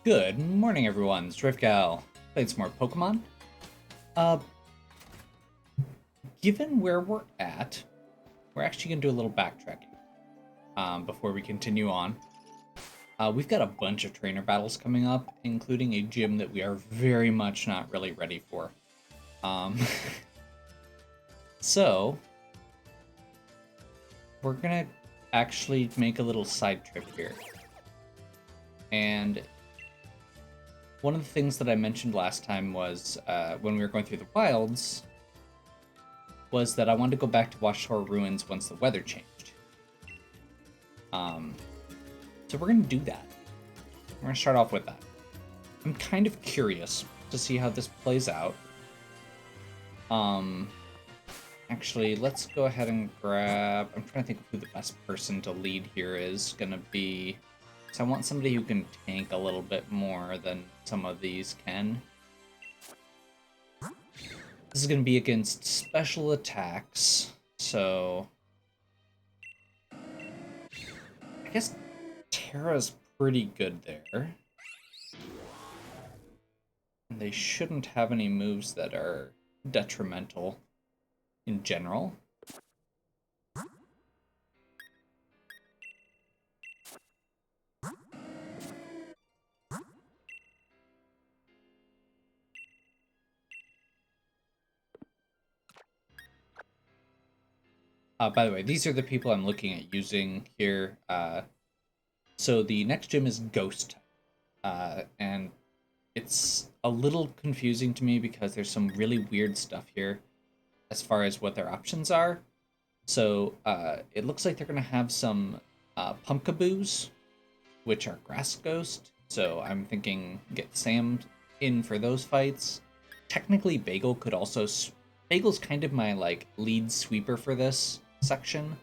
Good morning, everyone. It's Driftgal. Played some more Pokemon. Uh, Given where we're at, we're actually going to do a little backtracking before we continue on. We've got a bunch of trainer battles coming up, including a gym that we are very much not really ready for. Um, so, we're going to actually make a little side trip here. And one of the things that I mentioned last time was when we were going through the wilds, was that I wanted to go back to Watchtower Ruins once the weather changed. So we're going to do that. We're going to start off with that. I'm kind of curious to see how this plays out. Actually, let's go ahead and grab... I'm trying to think of who the best person to lead here is going to be. So I want somebody who can tank a little bit more than some of these can. This is going to be against special attacks, so... I guess Terra's pretty good there. And they shouldn't have any moves that are detrimental in general. By the way, these are the people I'm looking at using here. So the next gym is Ghost. And it's a little confusing to me because there's some really weird stuff here as far as what their options are. So it looks like they're going to have some Pumpkaboos, which are Grass Ghost. So I'm thinking get Sam in for those fights. Technically, Bagel could also... Bagel's kind of my lead sweeper for this section.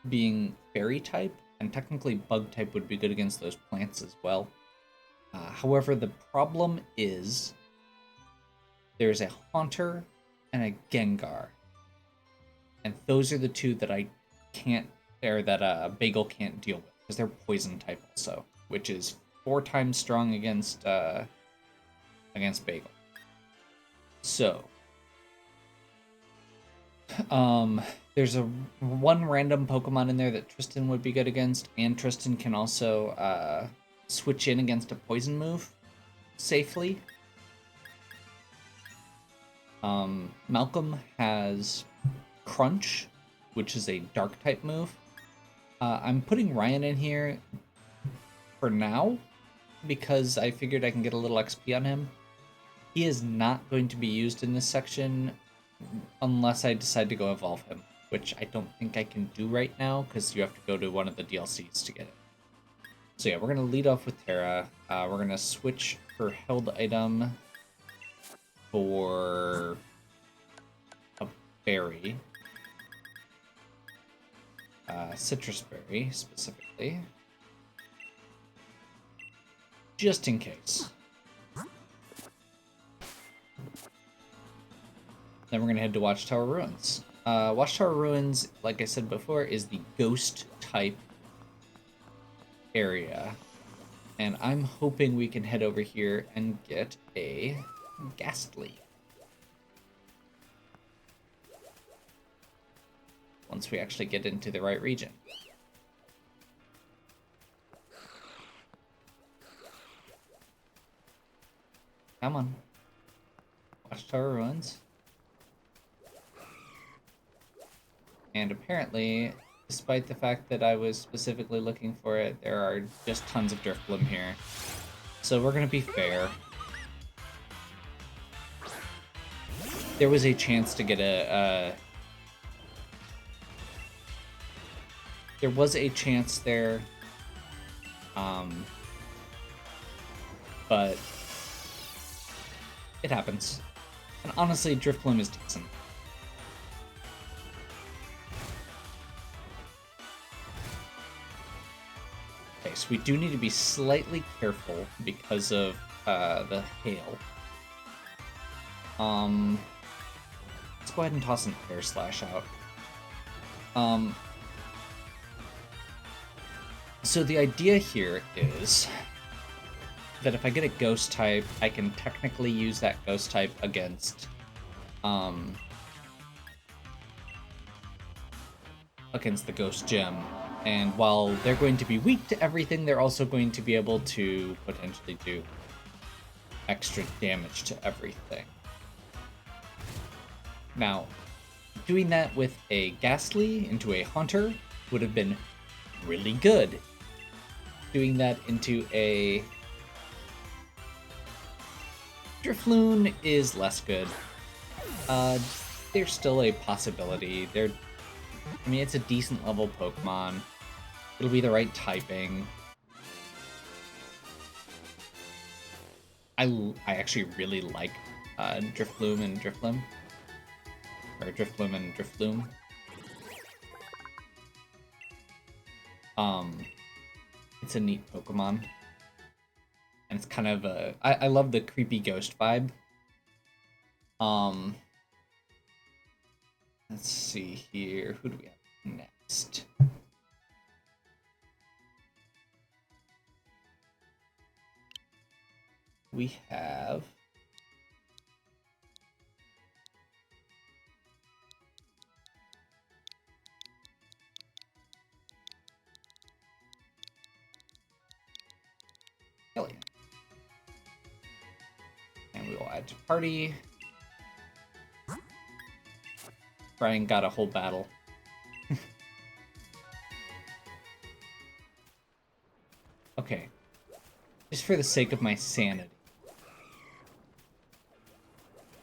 Being fairy type, and technically bug type would be good against those plants as well. However, the problem is there's a Haunter and a Gengar. And those are the two that I can't, or that Bagel can't deal with, because they're poison type also, which is 4 times strong against Bagel. So, there's one random Pokemon in there that Tristan would be good against, and Tristan can also switch in against a poison move safely. Malcolm has Crunch, which is a dark type move. I'm putting Ryan in here for now because I figured I can get a little XP on him. He is not going to be used in this section unless I decide to go evolve him, which I don't think I can do right now because you have to go to one of the DLCs to get it. So yeah, we're going to lead off with Terra. We're going to switch her held item for a berry. Citrus berry, specifically. Just in case. Then we're going to head to Watchtower Ruins. Watchtower Ruins, like I said before, is the ghost type area. And I'm hoping we can head over here and get a Ghastly. Once we actually get into the right region. Come on. Watchtower Ruins. And apparently, despite the fact that I was specifically looking for it, there are just tons of Drifblim here. So we're going to be fair. There was a chance to get there was a chance there. But it happens. And honestly, Drifblim is decent. Okay, so we do need to be slightly careful because of the hail. Let's go ahead and toss an Air Slash out. So the idea here is that if I get a ghost type, I can technically use that ghost type against the ghost gem. And while they're going to be weak to everything, they're also going to be able to potentially do extra damage to everything. Now, doing that with a Ghastly into a Haunter would have been really good. Doing that into a Drifloon is less good. There's still a possibility. I mean, it's a decent level Pokemon. It'll be the right typing. I actually really like Drifloon and Drifloon. Or Drifloon and Drifloon. It's a neat Pokemon. And it's kind of a... I love the creepy ghost vibe. Let's see here. Who do we have next? We have... Kelly. And we will add to party. Brian got a whole battle. Okay. Just for the sake of my sanity.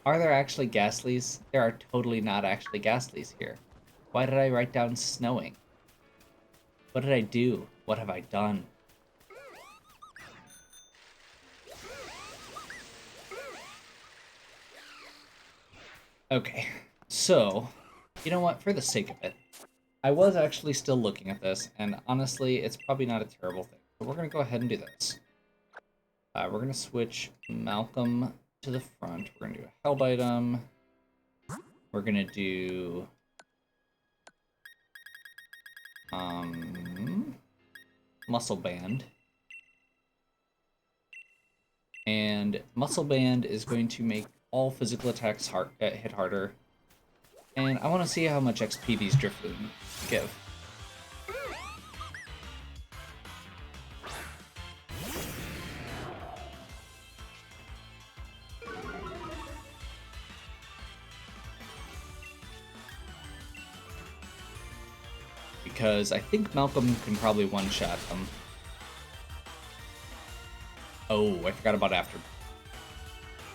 Are there actually Ghastlies? There are totally not actually Ghastlies here. Why did I write down snowing? What did I do? What have I done? Okay, so, you know what, for the sake of it, I was actually still looking at this, and honestly, it's probably not a terrible thing. But we're going to go ahead and do this. We're going to switch Malcolm to the front. We're going to do a Hellbite him. We're going to do... Muscle Band. And Muscle Band is going to make all physical attacks hit harder. And I want to see how much XP these Drifloon give. Because I think Malcolm can probably one-shot them. Oh, I forgot about Aftermath.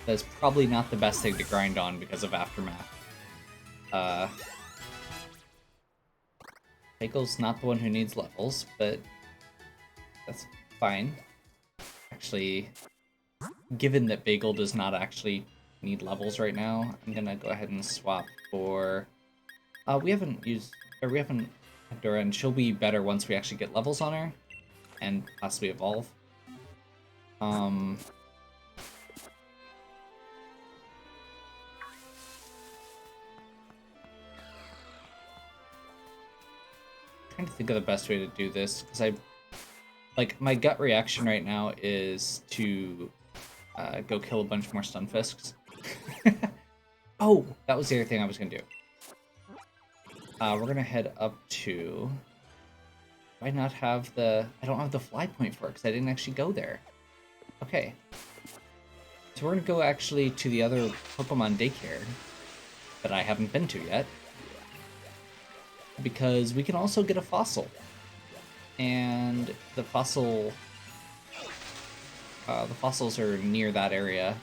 That's probably not the best thing to grind on because of Aftermath. Bagel's not the one who needs levels, but that's fine. Actually, given that Bagel does not actually need levels right now, I'm gonna go ahead and swap for... we haven't Dora, and she'll be better once we actually get levels on her, and possibly evolve. Trying to think of the best way to do this, because my gut reaction right now is to go kill a bunch more Stunfisks. Oh, that was the other thing I was gonna do. We're gonna head up to... Do I not have the... I don't have the fly point for it, because I didn't actually go there. Okay. So we're gonna go actually to the other Pokemon daycare that I haven't been to yet. Because we can also get a fossil. And the fossils are near that area.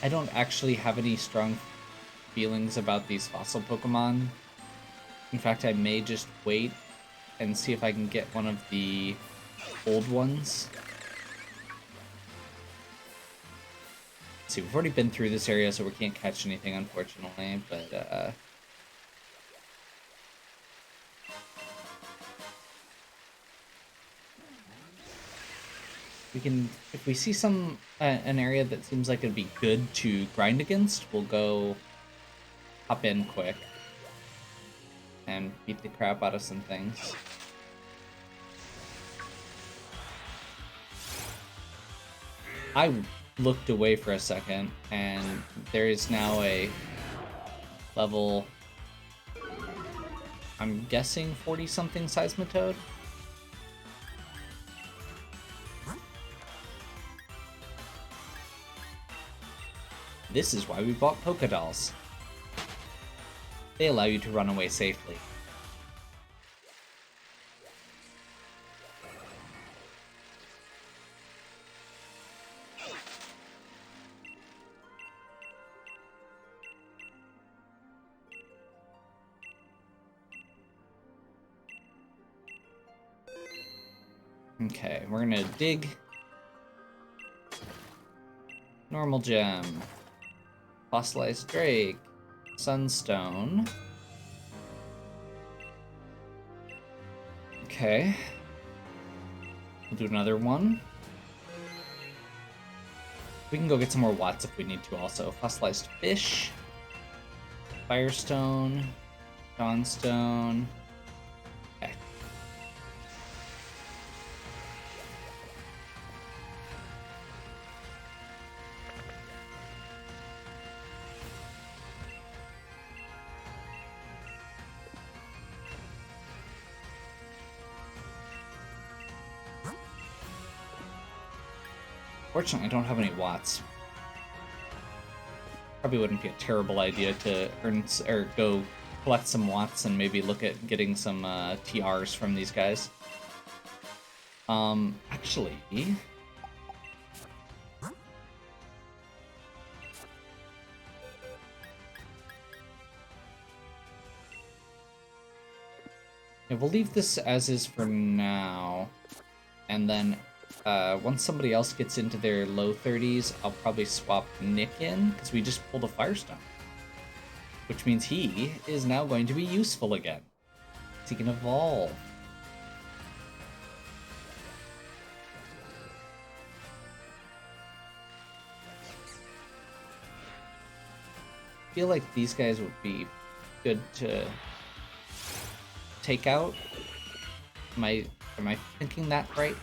I don't actually have any strong feelings about these fossil Pokemon. In fact, I may just wait and see if I can get one of the old ones. Let's see, we've already been through this area, so we can't catch anything, unfortunately, but, We can, if we see some an area that seems like it'd be good to grind against, we'll go hop in quick and beat the crap out of some things. I looked away for a second, and there is now a level, I'm guessing 40-something Seismitoad? This is why we bought Polka Dolls. They allow you to run away safely. Okay, we're gonna dig. Normal gem. Fossilized Drake. Sunstone. Okay. We'll do another one. We can go get some more watts if we need to also. Fossilized Fish. Firestone. Dawnstone. Okay. Fortunately, I don't have any watts. Probably wouldn't be a terrible idea to earn or go collect some watts and maybe look at getting some TRs from these guys. Actually, yeah, we'll leave this as is for now, and then once somebody else gets into their low 30s, I'll probably swap Nick in, because we just pulled a Firestone. Which means he is now going to be useful again. He can evolve. I feel like these guys would be good to take out. Am I thinking that right?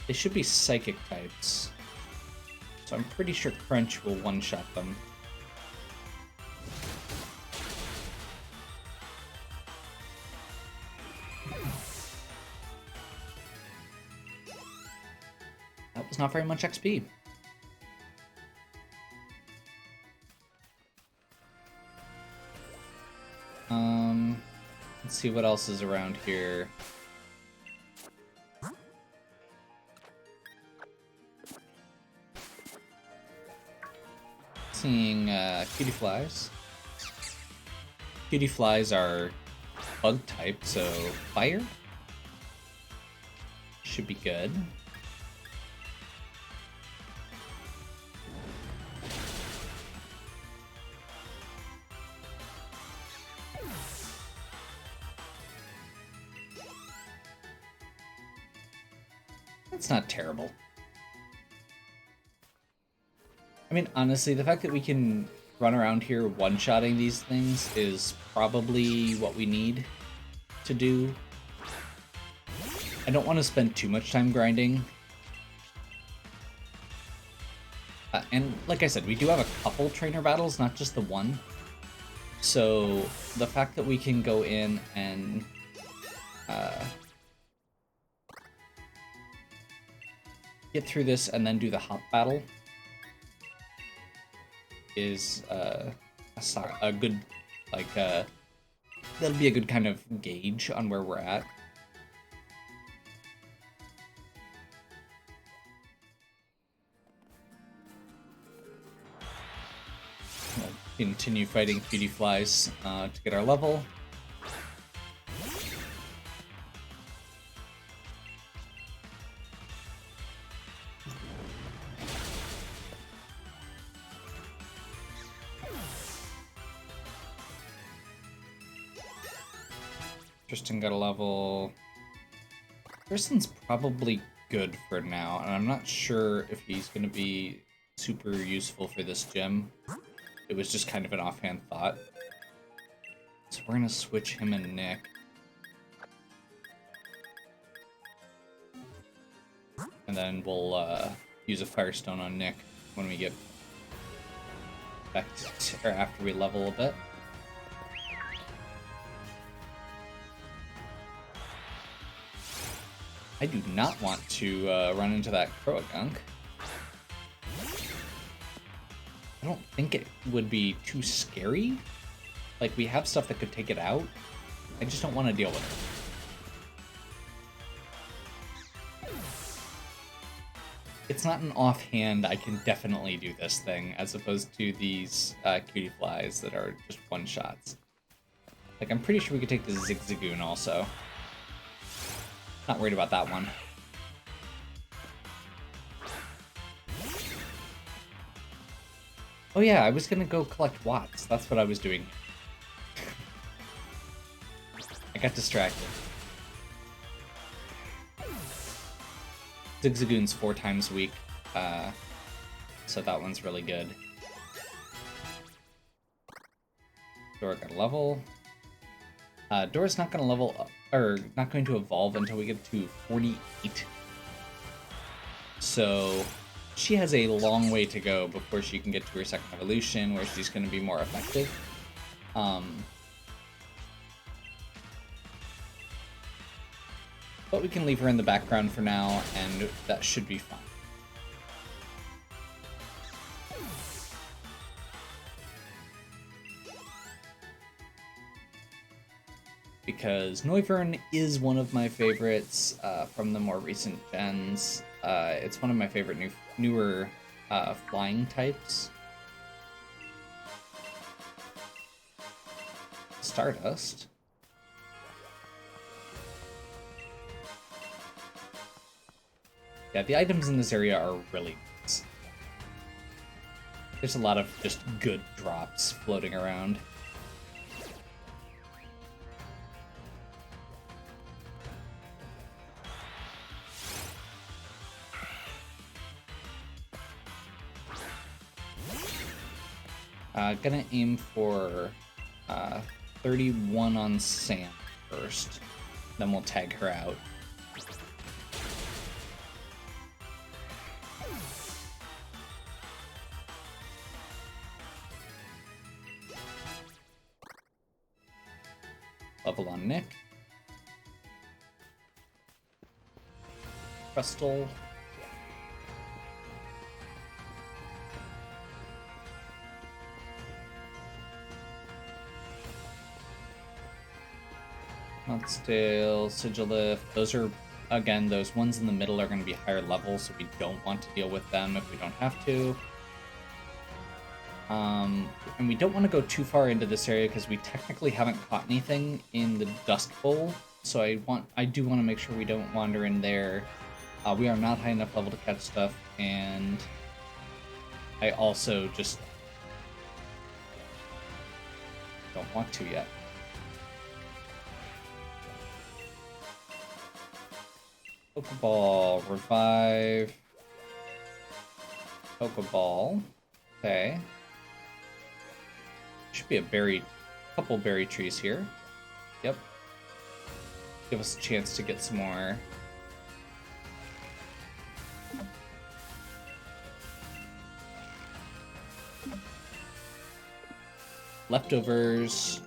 They should be psychic types. So I'm pretty sure Crunch will one-shot them. That was not very much XP. Let's see what else is around here. Seeing cutie flies. Cutie flies are bug type, so fire should be good. That's not terrible. I mean, honestly, the fact that we can run around here one-shotting these things is probably what we need to do. I don't want to spend too much time grinding. And like I said, we do have a couple trainer battles, not just the one. So the fact that we can go in and get through this and then do the hop battle is a good, like, that'll be a good kind of gauge on where we're at. We'll continue fighting cutie flies to get our level. Tristan got a level. Tristan's probably good for now, and I'm not sure if he's going to be super useful for this gym. It was just kind of an offhand thought. So we're going to switch him and Nick. And then we'll use a Firestone on Nick when we get back to, or after we level a bit. I do not want to run into that Croagunk. I don't think it would be too scary. Like, we have stuff that could take it out. I just don't want to deal with it. It's not an offhand, I can definitely do this thing, as opposed to these cutie flies that are just one-shots. Like, I'm pretty sure we could take the Zigzagoon also. Not worried about that one. Oh yeah, I was gonna go collect Watts. That's what I was doing. I got distracted. Zigzagoon's 4 times weak, so that one's really good. Dora got a level. Dora's not gonna level up, or not going to evolve until we get to 48. So she has a long way to go before she can get to her second evolution, where she's going to be more effective. But we can leave her in the background for now, and that should be fine. Because Noivern is one of my favorites from the more recent gens. It's one of my favorite newer flying types. Stardust. Yeah, the items in this area are really nice. There's a lot of just good drops floating around. Gonna aim for 31 on Sam first, then we'll tag her out. Level on Nick. Crystal. Huntsdale, Sigilif, those are, again, those ones in the middle are going to be higher level, so we don't want to deal with them if we don't have to. And we don't want to go too far into this area because we technically haven't caught anything in the Dust Bowl, so I do want to make sure we don't wander in there. We are not high enough level to catch stuff, and I also just don't want to yet. Pokeball, revive. Pokeball. Okay. Should be a couple berry trees here. Yep. Give us a chance to get some more. Leftovers.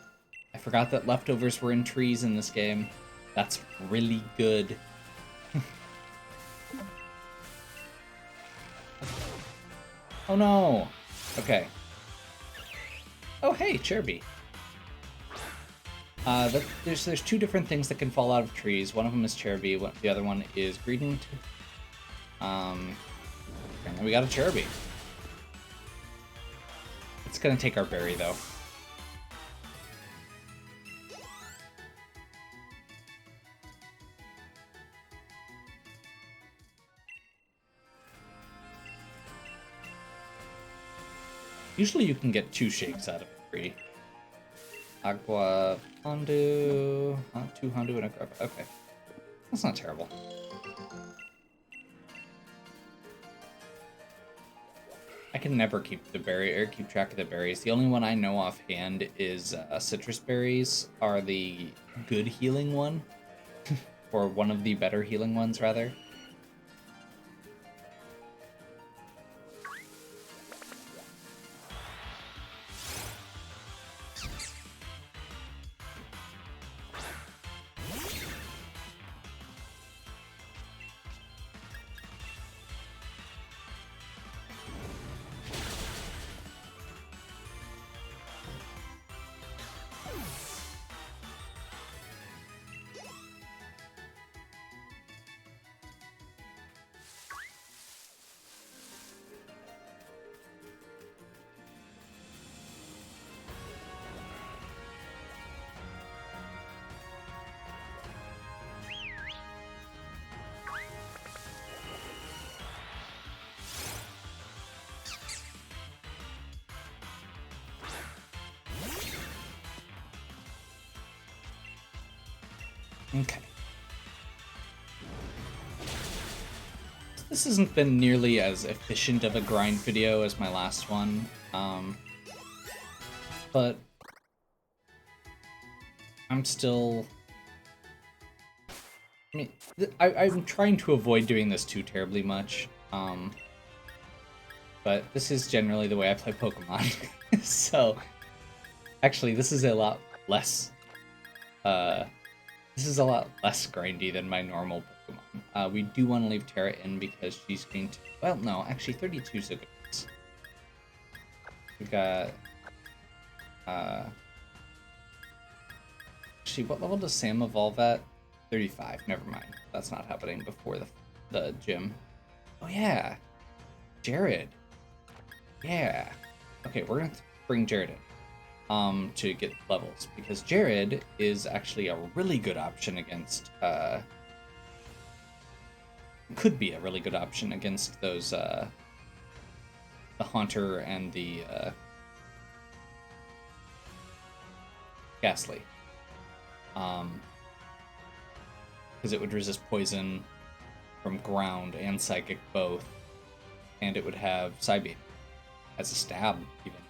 I forgot that leftovers were in trees in this game. That's really good. Oh no! Okay. Oh hey, Cherby. There's 2 different things that can fall out of trees. One of them is Cherby, the other one is Greedent. And we got a Cherby. It's gonna take our berry though. Usually you can get 2 shakes out of a tree. Agua Hondu, two Hondu and a Grub. Okay, that's not terrible. I can never keep track of the berries. The only one I know offhand is citrus berries are the good healing one, or one of the better healing ones rather. Okay. This hasn't been nearly as efficient of a grind video as my last one, but I'm still... I mean, I'm trying to avoid doing this too terribly much, but this is generally the way I play Pokemon, so... Actually, this is a lot less... This is a lot less grindy than my normal Pokemon. We do want to leave Terra in because she's going to... Well, no, actually 32 is a good mix. We've got... Actually, what level does Sam evolve at? 35. Never mind. That's not happening before the gym. Oh, yeah. Jared. Yeah. Okay, we're going to bring Jared in. To get levels, because Jared is actually a really good option against, could be a really good option against those, the Haunter and the, Ghastly. Because it would resist poison from ground and psychic both, and it would have Psybeam as a stab, even.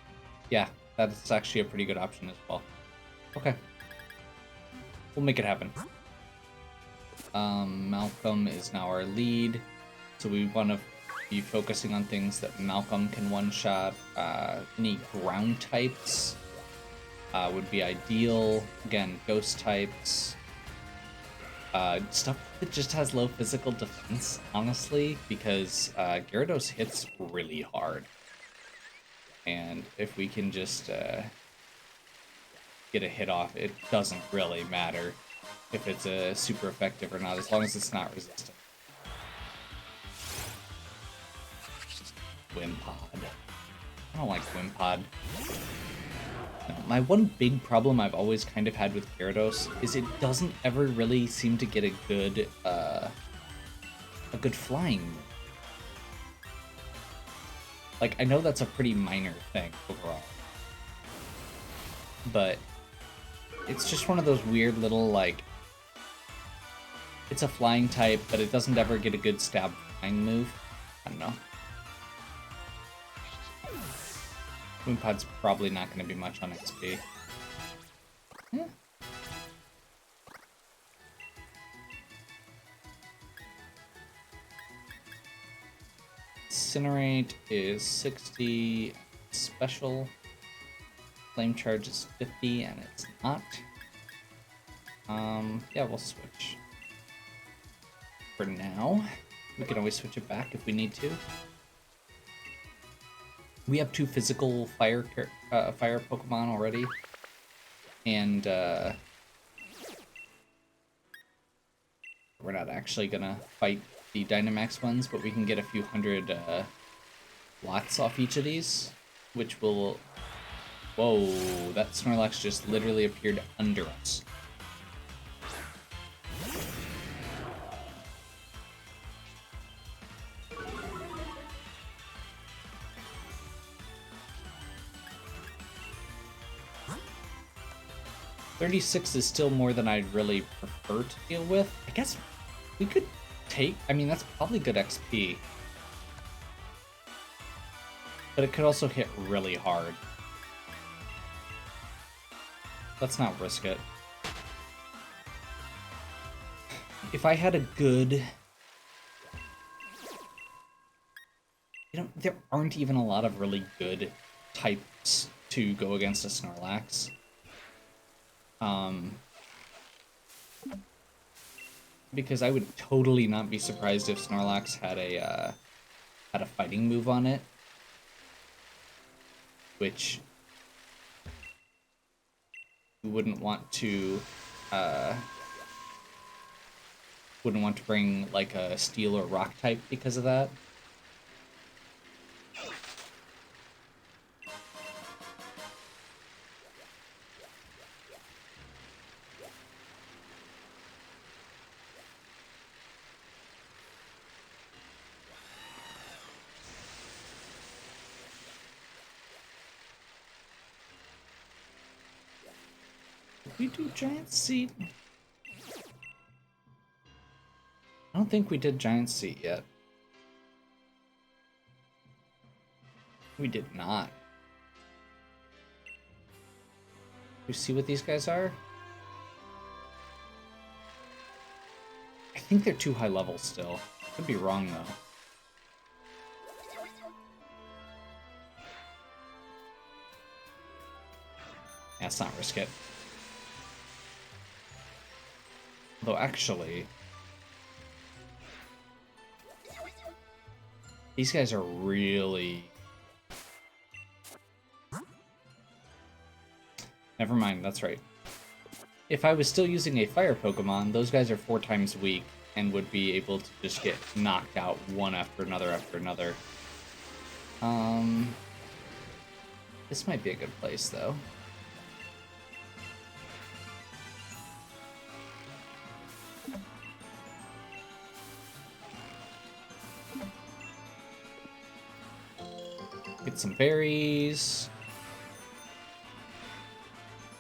Yeah. That's actually a pretty good option as well. Okay. We'll make it happen. Malcolm is now our lead. So we want to be focusing on things that Malcolm can one-shot. Any ground types would be ideal. Again, ghost types. Stuff that just has low physical defense, honestly, because Gyarados hits really hard. And if we can just get a hit off, it doesn't really matter if it's super effective or not, as long as it's not resistant. Wimpod. I don't like Wimpod. No, my one big problem I've always kind of had with Gyarados is it doesn't ever really seem to get a good flying move. Like, I know that's a pretty minor thing overall, but it's just one of those weird little, like, it's a flying type, but it doesn't ever get a good stab flying move. I don't know. Wimpod's probably not going to be much on XP. Yeah. Incinerate is 60, special. Flame charge is 50, and it's not. Yeah, we'll switch. For now, we can always switch it back if we need to. We have 2 physical fire Pokemon already, and we're not actually gonna fight the Dynamax ones, but we can get a few hundred watts off each of these, which will... Whoa, that Snorlax just literally appeared under us. 36 is still more than I'd really prefer to deal with. I guess we could take... I mean, that's probably good XP. But it could also hit really hard. Let's not risk it. If I had a good... You know, there aren't even a lot of really good types to go against a Snorlax. Because I would totally not be surprised if Snorlax had a fighting move on it, which you wouldn't want to bring like a steel or rock type because of that. Did we do Giant Seat? I don't think we did Giant Seat yet. We did not. You see what these guys are? I think they're too high level still. Could be wrong though. Yeah, let's not risk it. Although actually, these guys are really... Never mind, that's right. If I was still using a fire Pokemon, those guys are 4 times weak and would be able to just get knocked out one after another after another. This might be a good place, though. Get some berries.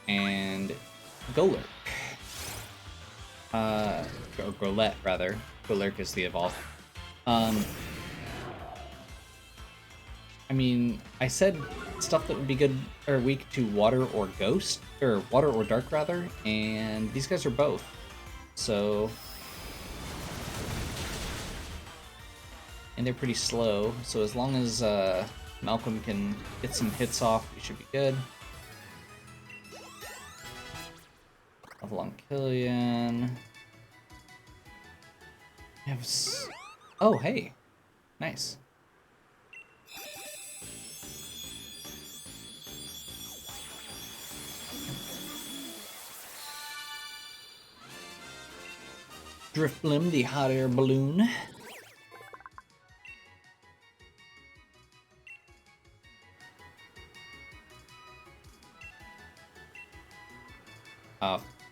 And Golurk. Or Golett, rather. Golurk is the evolve. I mean, I said stuff that would be good or weak to water or ghost, or water or dark, rather, and these guys are both. So... And they're pretty slow, so as long as Malcolm can get some hits off, we should be good. Level on Killian. Oh, hey. Nice. Drifblim, the hot air balloon.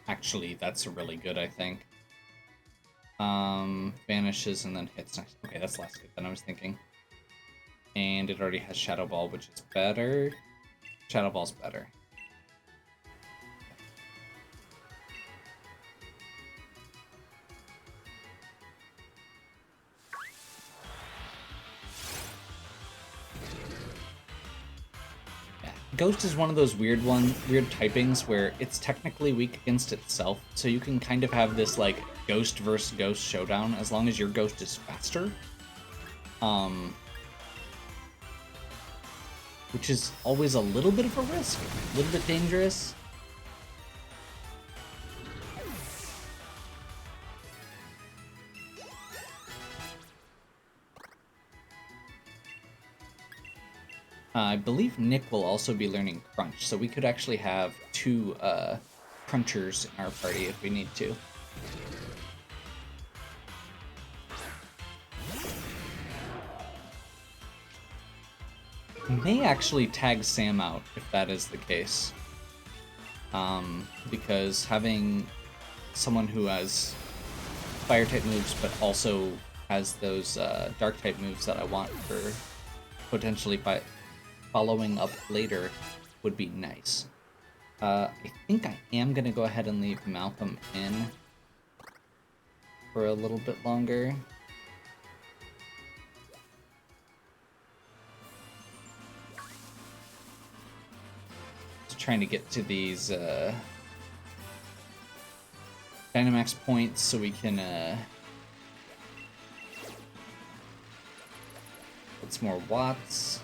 Actually, that's really good, I think. Vanishes and then hits next. Okay, that's less good than I was thinking. And it already has Shadow Ball, which is better. Shadow Ball's better. Ghost is one of those weird typings where it's technically weak against itself, so you can kind of have this like ghost versus ghost showdown as long as your ghost is faster. Which is always a little bit of a risk, a little bit dangerous. I believe Nick will also be learning Crunch, so we could actually have 2 Crunchers in our party if we need to. We may actually tag Sam out if that is the case. Because having someone who has Fire-type moves but also has those Dark-type moves that I want for potentially following up later would be nice. I think I am gonna go ahead and leave Malcolm in for a little bit longer. Just trying to get to these Dynamax points so we can get some more watts.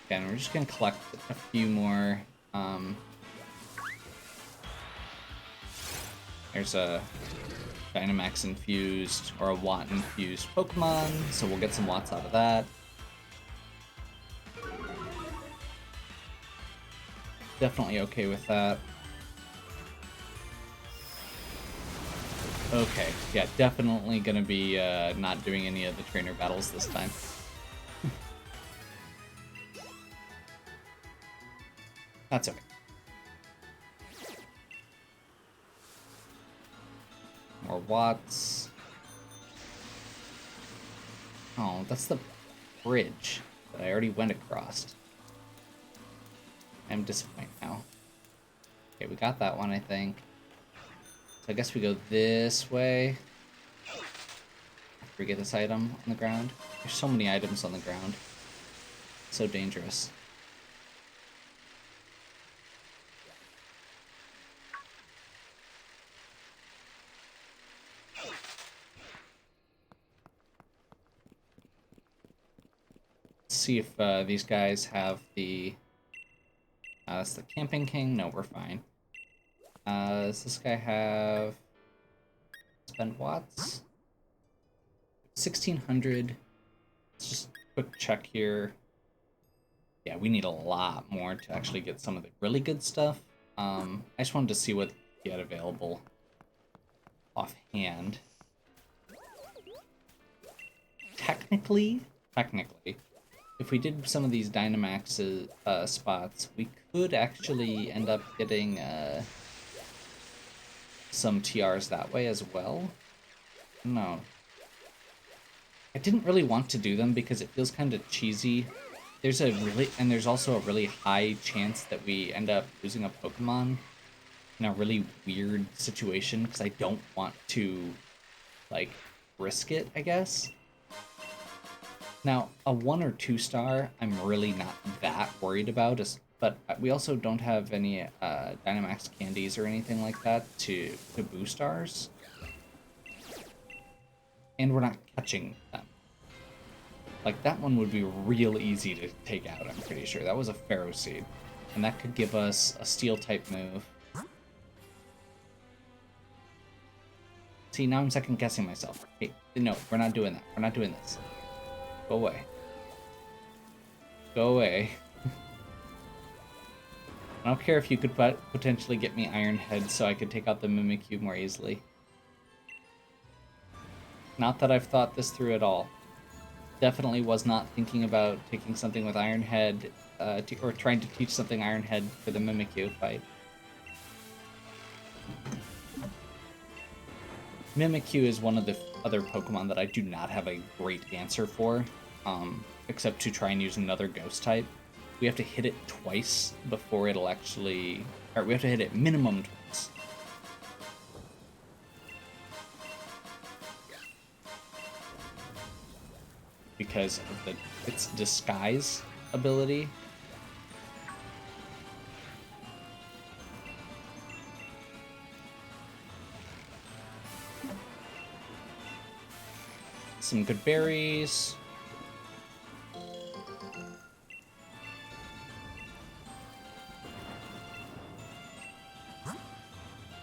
Again, we're just gonna collect a few more. There's a Dynamax infused or a Watt infused Pokemon, so we'll get some watts out of that. Definitely okay with that. Okay, yeah, definitely gonna be not doing any of the trainer battles this time. That's okay. More watts. Oh, that's the bridge that I already went across. I'm disappointed now. Okay, we got that one, I think. So I guess we go this way. After we get this item on the ground. There's so many items on the ground. So dangerous. Let's see if these guys have the... that's the Camping King? No, we're fine. Does this guy have... spend watts? 1600. Let's just quick check here. Yeah, we need a lot more to actually get some of the really good stuff. I just wanted to see what he had available offhand. Technically, if we did some of these Dynamax spots, we could actually end up getting some TRs that way as well. No. I didn't really want to do them because it feels kind of cheesy. There's also a really high chance that we end up losing a Pokemon in a really weird situation because I don't want to, like, risk it, I guess. Now, a 1 or 2 star, I'm really not that worried about, but we also don't have any Dynamax candies or anything like that to boost ours. And we're not catching them. Like, that one would be real easy to take out, I'm pretty sure. That was a Pharaoh Seed. And that could give us a Steel-type move. See, now I'm second-guessing myself. Hey, no, we're not doing that. We're not doing this. Go away. Go away. I don't care if you could potentially get me Iron Head so I could take out the Mimikyu more easily. Not that I've thought this through at all. Definitely was not thinking about taking something with Iron Head, or trying to teach something Iron Head for the Mimikyu fight. Mimikyu is one of the other Pokemon that I do not have a great answer for, except to try and use another Ghost type. We have to hit it twice before it'll actually... Or we have to hit it minimum twice. Because of its Disguise ability. Some good berries.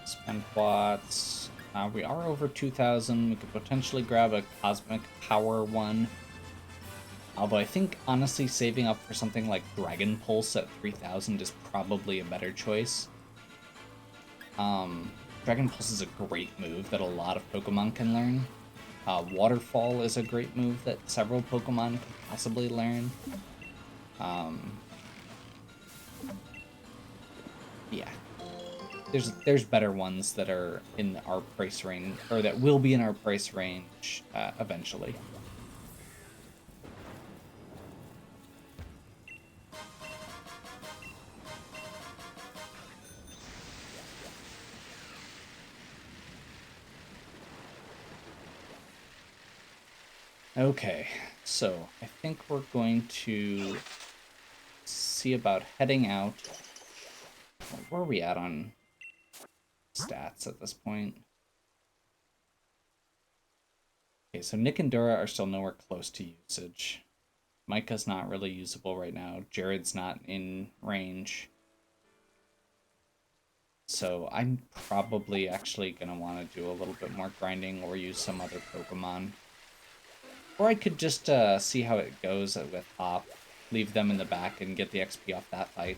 Spend watts. We are over 2,000. We could potentially grab a Cosmic Power one. Although I think, honestly, saving up for something like Dragon Pulse at 3,000 is probably a better choice. Dragon Pulse is a great move that a lot of Pokemon can learn. Waterfall is a great move that several Pokemon could possibly learn. Yeah. There's better ones that are in our price range, or that will be in our price range eventually. Okay, so I think we're going to see about heading out. Where are we at on stats at this point? Okay, so Nick and Dura are still nowhere close to usage. Micah's not really usable right now. Jared's not in range. So I'm probably actually going to want to do a little bit more grinding or use some other Pokemon. Or I could just see how it goes with Hop, leave them in the back and get the XP off that fight.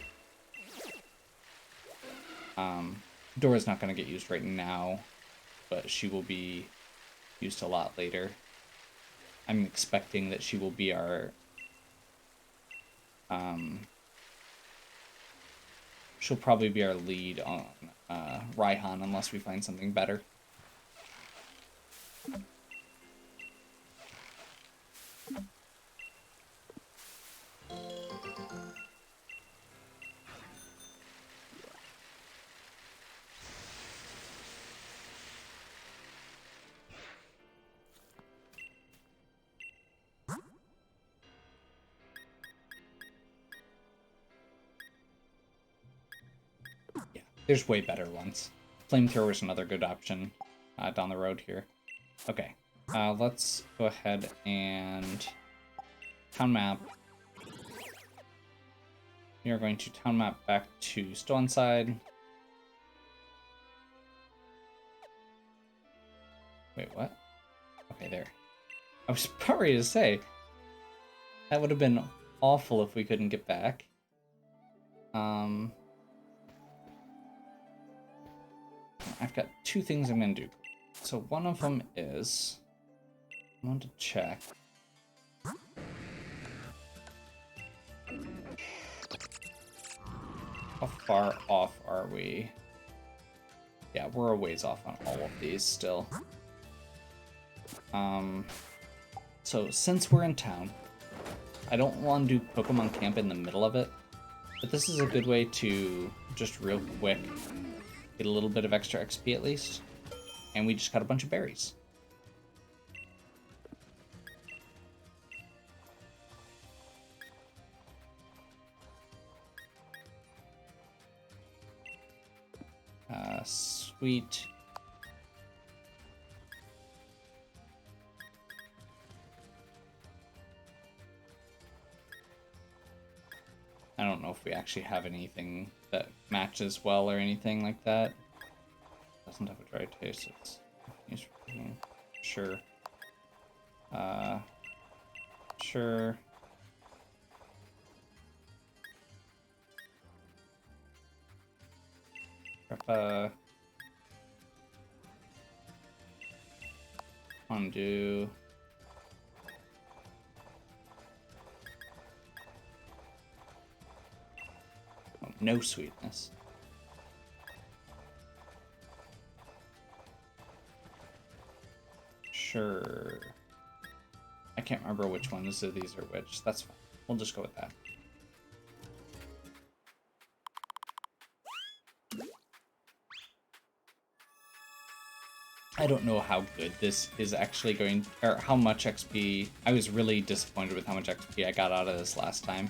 Dora's not going to get used right now, but she will be used a lot later. I'm expecting that she will be our... she'll probably be our lead on Raihan unless we find something better. Yeah, there's way better ones. Flamethrower is another good option down the road here. Okay, let's go ahead and town map. We are going to town map back to Stownside. Wait, what? Okay, there. I was sorry to say, that would have been awful if we couldn't get back. I've got two things I'm going to do. So one of them is, I want to check. How far off are we? Yeah, we're a ways off on all of these still. So since we're in town, I don't want to do Pokemon Camp in the middle of it, but this is a good way to just real quick get a little bit of extra XP at least. And we just got a bunch of berries. Sweet. I don't know if we actually have anything that matches well or anything like that. Doesn't have a dry taste. It's used for cooking. Sure. Sure. Undo. Oh, no sweetness. Sure. I can't remember which ones of these are which. That's fine. We'll just go with that. I don't know how good this is actually going, or how much XP. I was really disappointed with how much XP I got out of this last time.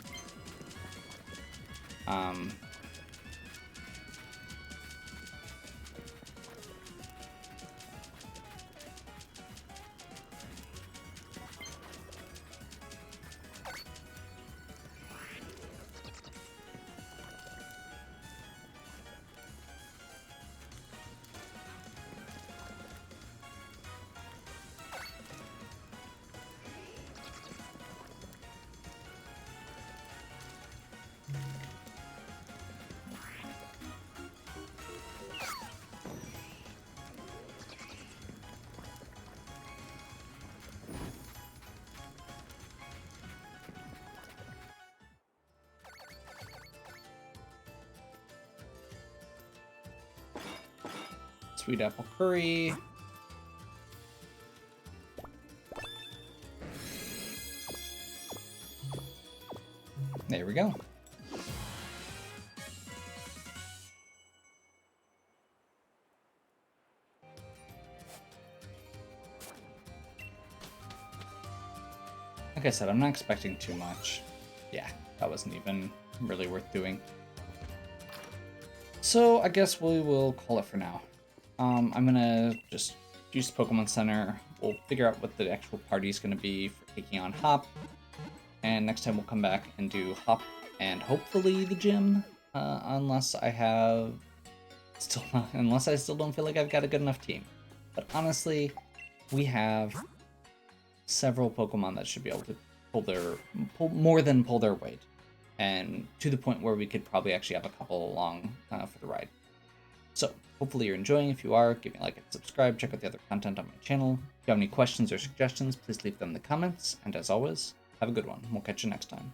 Sweet apple curry. There we go. like I said, I'm not expecting too much. Yeah, that wasn't even really worth doing. So I guess we will call it for now. I'm gonna just use Pokemon Center. We'll figure out what the actual party is gonna be for taking on Hop. And next time we'll come back and do Hop and hopefully the gym. Unless I still don't feel like I've got a good enough team. But honestly, we have several Pokemon that should be able to pull their weight, and to the point where we could probably actually have a couple along for the ride. So hopefully you're enjoying. If you are, give me a like and subscribe. Check out the other content on my channel. If you have any questions or suggestions, please leave them in the comments. And as always, have a good one. We'll catch you next time.